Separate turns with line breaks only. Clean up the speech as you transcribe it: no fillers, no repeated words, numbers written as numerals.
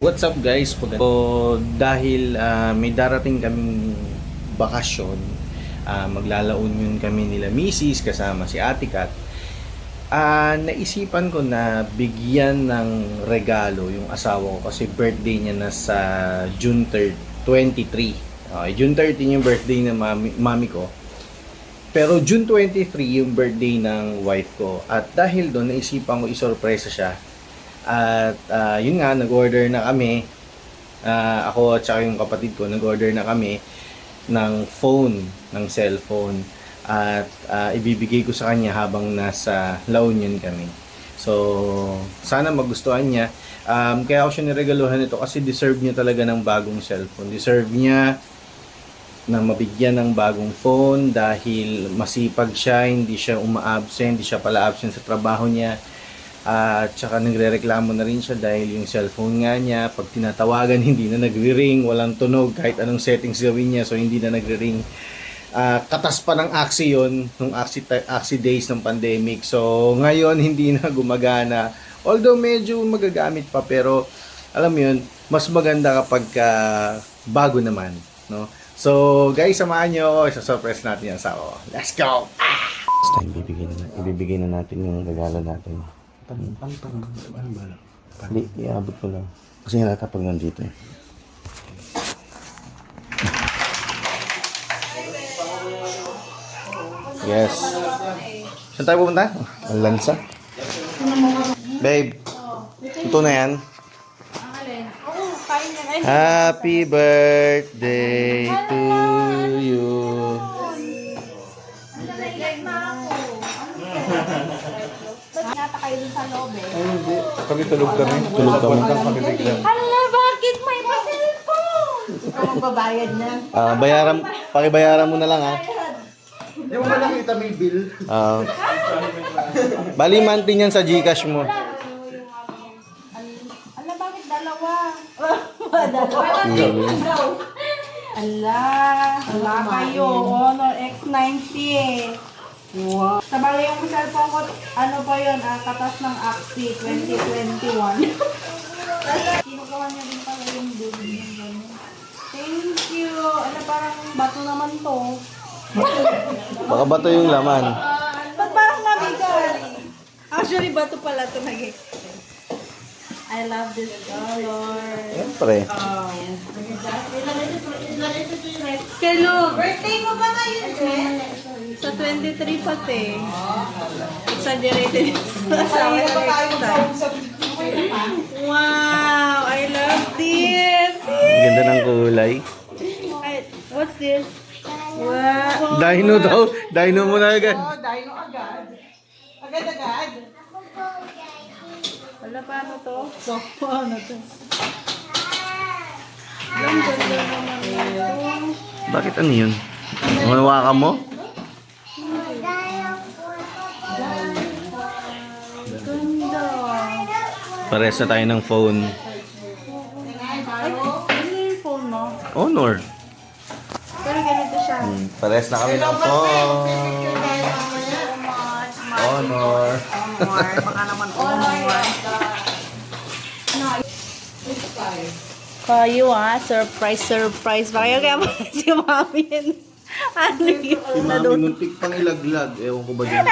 What's up guys? So, dahil may darating kaming bakasyon, maglalaon yun kami nila Mrs. kasama si Ate Kat. Naisipan ko na bigyan ng regalo yung asawa ko kasi birthday niya na sa June 3rd, 23. June 13 yung birthday ng mami ko. Pero June 23 yung birthday ng wife ko. At dahil doon, naisipan ko isorpresa siya. At yun nga, nag-order na kami. Ako at saka yung kapatid ko, nag-order na kami ng phone, ng cellphone. At ibibigay ko sa kanya habang nasa La Union kami. So, sana magustuhan niya. Kaya ako siya niregaluhan ito kasi deserve niya talaga ng bagong cellphone. Deserve niya na mabigyan ng bagong phone dahil masipag siya, hindi siya uma-absent, hindi siya pala absent sa trabaho niya. At saka nagrereklamo na rin siya dahil yung cellphone nga niya, pag tinatawagan hindi na nagre-ring, walang tunog kahit anong settings gawin niya, so hindi na nagre-ring. Katas pa ng Axie yun, nung Axie days ng pandemic. So ngayon hindi na gumagana, although medyo magagamit pa, pero alam mo yun, mas maganda kapag bago naman, no? So guys, samahan nyo ako, isa-surprise natin yung asawa ko. Let's go! Basta ibibigay na natin yung regalo natin. Ano ba lang? Hindi, iabot ko lang. Kasi halata pag nandito eh. Yes. Saan tayo pupunta? Ang lansa. Babe, ito na yan. Happy birthday to you.
Nata kayo dun sa loob eh.
Ay, hindi. Kami tulog kami. Tulog kami.
Hala, bakit may pa-cellphone? Ikaw magbabayad na.
Pakibayaran mo na lang ha.
Yung wala nakita may bill.
Bali monthly niyan sa GCash mo.
Hala, bakit dalawa? Hala kayo. Honor X90 eh. Wow. Sabali yung cellphone ko, ano pa yun, katas ng Axie 2021. Kinukuha niya din pala yung dulo yung gano'n. Thank you. Ano, parang bato naman to.
Baka bato yung laman.
Ba't parang nabigat? Actually, bato pala to nag I love this color.
Siyempre.
Kelo, birthday mo ba ngayon, Jen? Sa 23 pati. Exaggerated. Wow! I love this!
Ang ganda ng kulay.
What's this? Wow!
Dino daw. Dino mo na agad.
Oh, dino agad. Agad-agad. Wala pa ano to? So, ano to? Ang ganda naman ito.
Bakit ano yun? Mawakan mo?
Ganda.
Pares na tayo ng phone.
Ay, ano yung phone mo?
Honor.
Pero ganito siya.
Pares na kami ng phone. Honor.
Baka naman honor. Kayo surprise. Baka kayo kaya si mami yun. Ano yun?
Si mami muntik pang ilaglag. Ewan ko ba dyan.